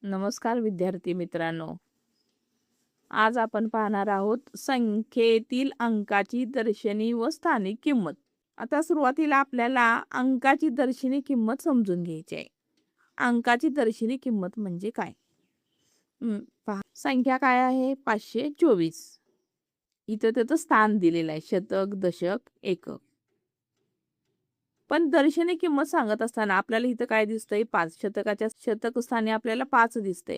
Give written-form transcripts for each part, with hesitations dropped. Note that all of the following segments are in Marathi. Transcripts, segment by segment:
नमस्कार विद्यार्थी मित्रांनो. आज आपण पाहणार आहोत संख्येतील अंकाची दर्शनी व स्थानिक किंमत. आता सुरुवातीला आपल्याला अंकाची दर्शनी किंमत समजून घ्यायची आहे. अंकाची दर्शनी किंमत म्हणजे काय? पहा, संख्या काय आहे? 524. इथं त्याचं स्थान दिलेलं आहे, शतक, दशक, एकक. पण दर्शनी किंमत सांगत असताना आपल्याला इथं काय दिसतंय? 5. शतकाच्या शतक स्थानी आपल्याला 5 दिसतंय.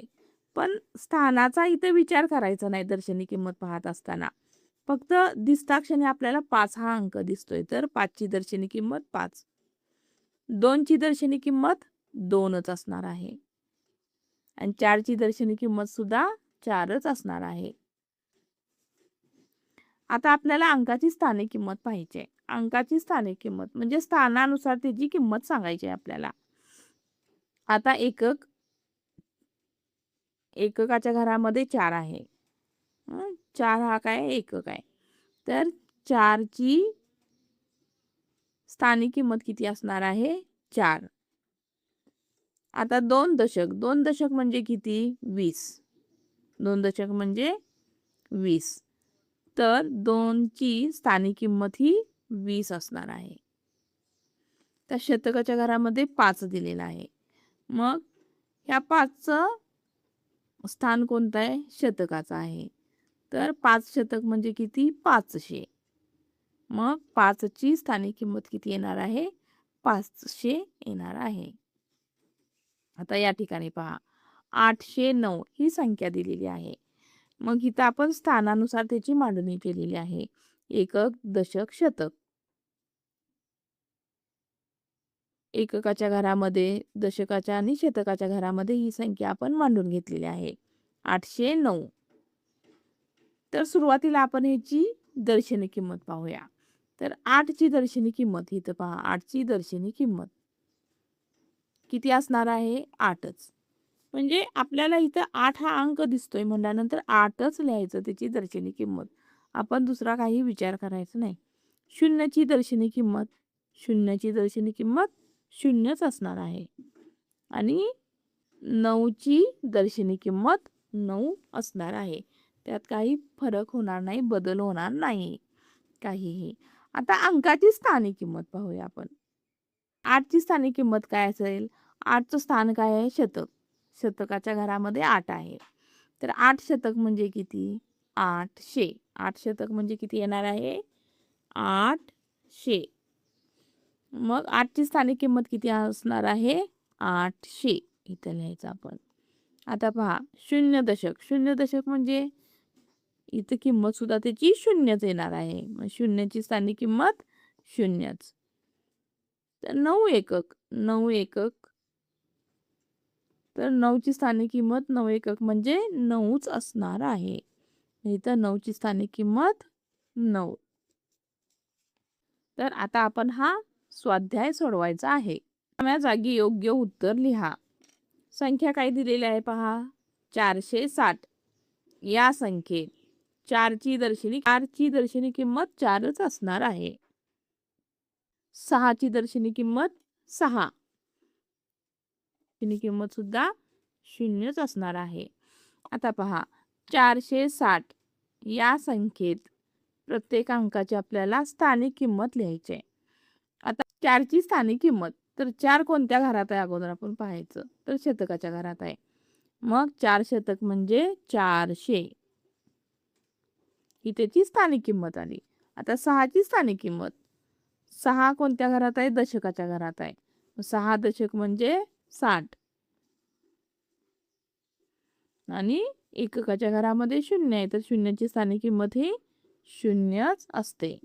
पण स्थानाचा इथे विचार करायचा नाही दर्शनी किंमत पाहत असताना. फक्त दिसताक्षणी आपल्याला 5 हा अंक दिसतोय. तर 5 ची दर्शनी किंमत 5. 2 ची दर्शनी किंमत 2च असणार आहे. आणि 4 ची दर्शनी किंमत सुद्धा 4च असणार आहे. आता आपल्याला अंकाची स्थानिक किंमत पाहिजे. अंकाची स्थानिक किंमत म्हणजे स्थानानुसार त्याची किंमत सांगायची आहे आपल्याला. आता एककाच्या घरामध्ये 4 आहे. 4 हा काय एकक आहे. तर 4 ची स्थानिक किंमत किती असणार आहे? 4. आता 2 दशक. 2 दशक म्हणजे किती? 20. 2 दशक म्हणजे 20. तर 2 ची स्थानिक किंमत ही 20 असणार आहे. त्या शतकाच्या घरामध्ये 5 दिलेला आहे. मग ह्या 5चं स्थान कोणतं आहे? शतकाचं आहे. तर 5 शतक म्हणजे किती? 500. मग 5 ची स्थानिक किंमत किती येणार आहे? 500 येणार आहे. आता या ठिकाणी पहा, 809 ही संख्या दिलेली आहे. मग इथं आपण स्थानानुसार त्याची मांडणी केलेली आहे. एकक, दशक, शतक. एककाच्या घरामध्ये, दशकाच्या आणि शतकाच्या घरामध्ये ही संख्या आपण मांडून घेतलेली आहे. 809. तर सुरुवातीला आपण ह्याची दर्शनी किंमत पाहूया. तर 8 ची दर्शनी किंमत इथं पहा, 8 ची दर्शनी किंमत किती असणार आहे? 8च. म्हणजे आपल्याला इथं 8 हा अंक दिसतोय म्हटल्यानंतर 8च लिहायचं त्याची दर्शनी किंमत. आपण दुसरा काही विचार करायचा नाही. 0 ची दर्शनी किंमत, 0 ची दर्शनी किंमत 0च असणार आहे. आणि 9 ची दर्शनी किंमत 9 असणार आहे. त्यात काही फरक होणार नाही, बदल होणार नाही काहीही. आता अंकाची स्थानिक किंमत पाहूया आपण. 8 ची स्थानिक किंमत काय असेल? 8चं स्थान काय आहे? शतक. शतकाच्या घरामध्ये 8 आहे. तर 8 शतक म्हणजे किती? 800. 8 शतक म्हणजे किती येणार आहे? 800. मग 8 ची स्थानिक किंमत किती असणार आहे? 800. इथं लिहायचं आपण. आता पहा, 0 दशक. 0 दशक म्हणजे इथं किंमत सुद्धा त्याची 0च येणार आहे. मग 0 ची स्थानिक किंमत 0च. तर 9 एकक. 9 एकक. तर 9 ची स्थानिक किंमत 9 एकक म्हणजे 9च असणार आहे. इथं 9 ची स्थानिक किंमत 9. तर आता आपण हा स्वाध्याय सोडवायचा आहे. रिकाम्या जागी योग्य उत्तर लिहा. संख्या काय दिलेली आहे पहा, 460. या संख्येत 4 ची दर्शनी किंमत 4च असणार आहे. 6 ची दर्शनी किंमत 6. दर्शनी किंमत सुद्धा 0च असणार आहे. आता पहा, 460 या संख्येत प्रत्येक अंकाची आपल्याला स्थानिक किंमत लिहायची आहे. आता 4 ची स्थानिक किंमत, तर 4 कोणत्या घरात आहे अगोदर आपण पाहायचं. तर शतकाच्या घरात आहे. मग 4 शतक म्हणजे 400. ही त्याची स्थानिक किंमत आली. आता 6 ची स्थानिक किंमत. 6 कोणत्या घरात आहे? दशकाच्या घरात आहे. 6 दशक म्हणजे 60. आणि एककाच्या घरामध्ये 0 आहे. तर 0 ची स्थानिक किंमत ही 0च असते.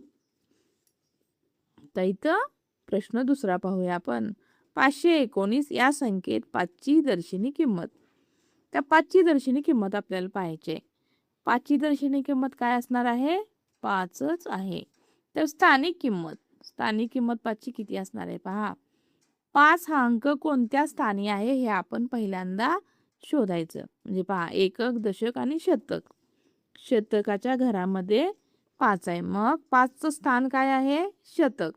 तर इथं प्रश्न दुसरा पाहूया आपण. 519 या संख्येत 5 ची दर्शनी किंमत. त्या 5 ची दर्शनी किंमत आपल्याला पाहायची आहे. 5 ची दर्शनी किंमत काय असणार आहे? 5च आहे. तर स्थानिक किंमत 5 ची किती असणार आहे पहा. 5 हा अंक कोणत्या स्थानी आहे हे आपण पहिल्यांदा शोधायचं. म्हणजे पहा, एकक, दशक आणि शतक. शतकाच्या घरामध्ये 5 आहे. मग 5चं स्थान काय आहे? शतक.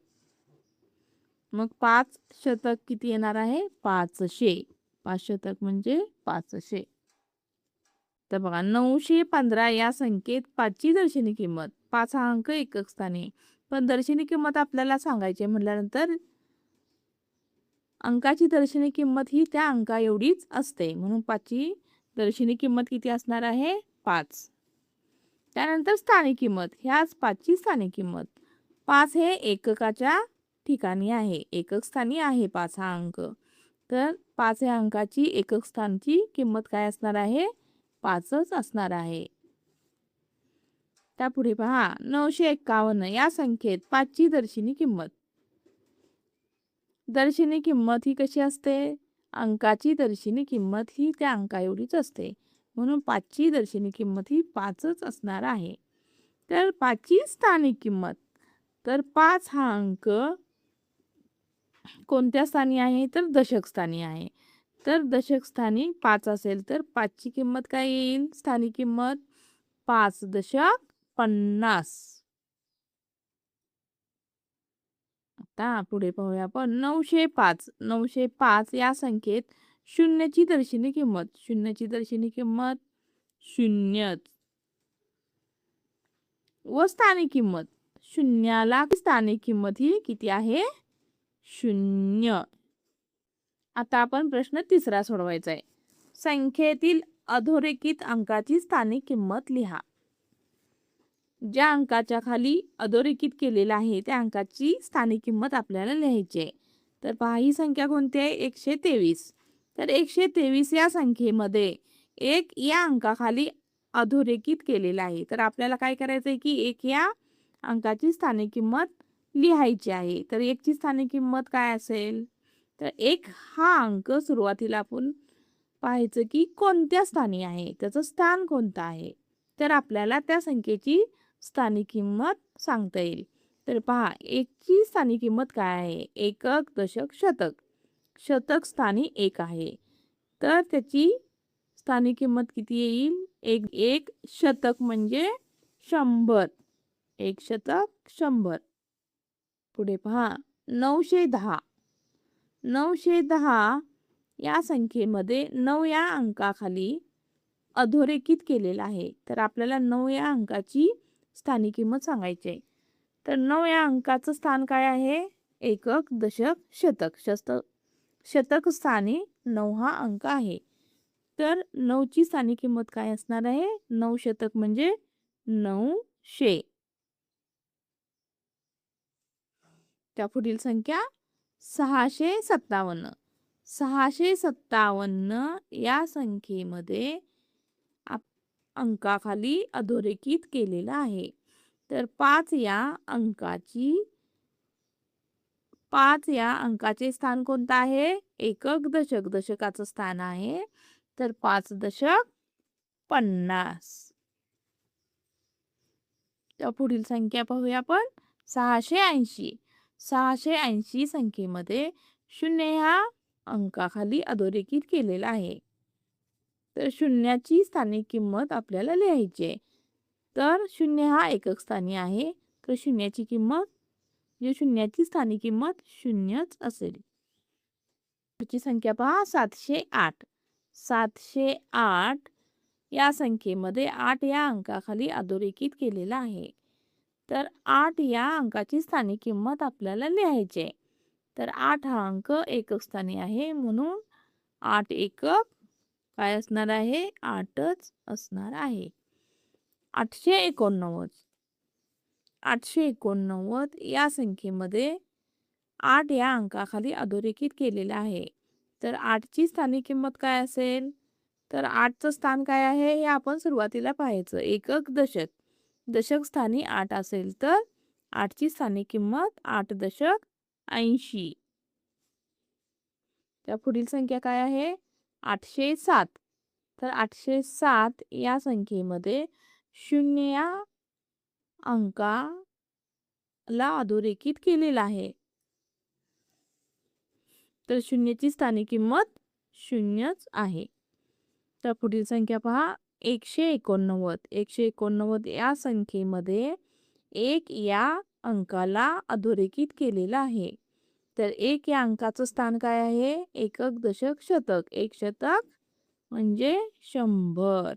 मग 5 शतक किती येणार आहे? 500. 5 शतक म्हणजे 500. तर बघा 915 या संख्येत 5ची दर्शनी किंमत. 5 हा अंक एकक स्थानी. पण दर्शनी किंमत आपल्याला सांगायची म्हटल्यानंतर अंकाची दर्शनी किंमत ही त्या अंका एवढीच असते. म्हणून 5ची दर्शनी किंमत किती असणार आहे? 5. त्यानंतर स्थानिक किंमत. ह्याच 5ची स्थानिक किंमत. 5 हे एककाच्या ठिकाणी आहे. एकक स्थानी आहे 5 हा अंक. तर 5 या अंकाची एकक स्थानची किंमत काय असणार आहे? 5च असणार आहे. त्यापुढे पहा 951 या संख्येत 5ची दर्शनी किंमत. दर्शनी किंमत ही कशी असते? अंकाची दर्शनी किंमत ही त्या अंका एवढीच असते. म्हणून 5ची दर्शनी किंमत ही 5च असणार आहे. तर 5ची स्थानिक किंमत. तर 5 हा अंक कोणत्या स्थानी आहे? तर दशक स्थानी आहे. तर दशक स्थानी 5 असेल तर 5ची किंमत काय येईल? स्थानिक किंमत 5 दशक 50. आता पुढे पाहूया आपण 905. 905 या संख्येत शून्याची दर्शनी किंमत. शून्याची दर्शनी किंमत 0 व स्थानिक किंमत. शून्याला स्थानिक किंमत ही किती आहे? 0. आता आपण प्रश्न तिसरा सोडवायचा आहे. संख्येतील अधोरेखित अंकाची स्थानिक किंमत लिहा. ज्या अंकाच्या खाली अधोरेखित केलेला आहे त्या अंकाची स्थानिक किंमत आपल्याला लिहायची आहे. तर पहा ही संख्या कोणती आहे? 123. तर 123 या संख्येमध्ये 1 या अंकाखाली अधोरेखित केलेला आहे. तर आपल्याला काय करायचं आहे की 1 या अंकाची स्थानिक किंमत लिहायची आहे. तर 1 ची स्थानिक किंमत काय असेल? तर 1 हा अंक सुरुवातीला आपण पाहायचं की कोणत्या स्थानी आहे, त्याचं स्थान कोणतं आहे. तर आपल्याला त्या संख्येची स्थानिक किंमत सांगता येईल. तर पहा 1 ची स्थानिक किंमत काय आहे? एकक, दशक, शतक. शतक स्थानी 1 आहे. तर त्याची स्थानिक किंमत किती येईल? एक शतक म्हणजे 100. 1 शतक 100. पुढे पहा 910. 910 या संख्येमध्ये 9 या अंकाखाली अधोरेखित केलेला आहे. तर आपल्याला 9 या अंकाची स्थानिक किंमत सांगायची आहे. तर 9 या अंकाचं स्थान काय आहे? एकक, दशक, शतक. शतक स्थानी 9 हा अंक आहे. तर 9 ची स्थानिक किंमत काय असणार आहे? 9 शतक म्हणजे 900. त्या पुढील संख्या 657. 657 या संख्येमध्ये अंकाखाली अधोरेखित केलेला आहे. तर 5 या अंकाचे स्थान कोणतं आहे? एकक, दशक. दशकाचं स्थान आहे. तर 5 दशक 50. त्या पुढील संख्या पाहूया आपण 680. 680 संख्येमध्ये 0 ह्या अंकाखाली अधोरेखित केलेला आहे. तर शून्याची स्थानिक किंमत आपल्याला लिहायची आहे. तर 0 हा एकक स्थानी आहे. तर शून्याची किंमत म्हणजे शून्याची स्थानिक किंमत 0च असेल. पुढची संख्या पहा 708. 708 या संख्येमध्ये 8 या अंकाखाली अधोरेखित केलेला आहे. तर 8 या अंकाची स्थानिक किंमत आपल्याला लिहायची आहे. तर 8 हा अंक एकक स्थानी आहे म्हणून 8 एकक काय असणार आहे? 8च असणार आहे. 889. 889 या संख्येमध्ये 8 या अंकाखाली अधोरेखित केलेला आहे. तर 8 ची स्थानिक किंमत काय असेल? तर 8चं स्थान काय आहे हे आपण सुरुवातीला पाहायचं. एकक, दशक. दशक स्थानी 8 असेल तर 8 ची स्थानिक किंमत 8 दशक 80. त्या पुढील संख्या काय आहे? 807. तर 807 या संख्येमध्ये 0 या अंकाला अधोरेखित केलेला आहे. तर 0ची स्थानिक किंमत 0च आहे. तर पुढील संख्या पहा 189. 189 या संख्येमध्ये 1 या अंकाला अधोरेखित केलेला आहे. तर 1 या अंकाचं स्थान काय आहे? एकक, दशक, शतक. 1 शतक म्हणजे 100.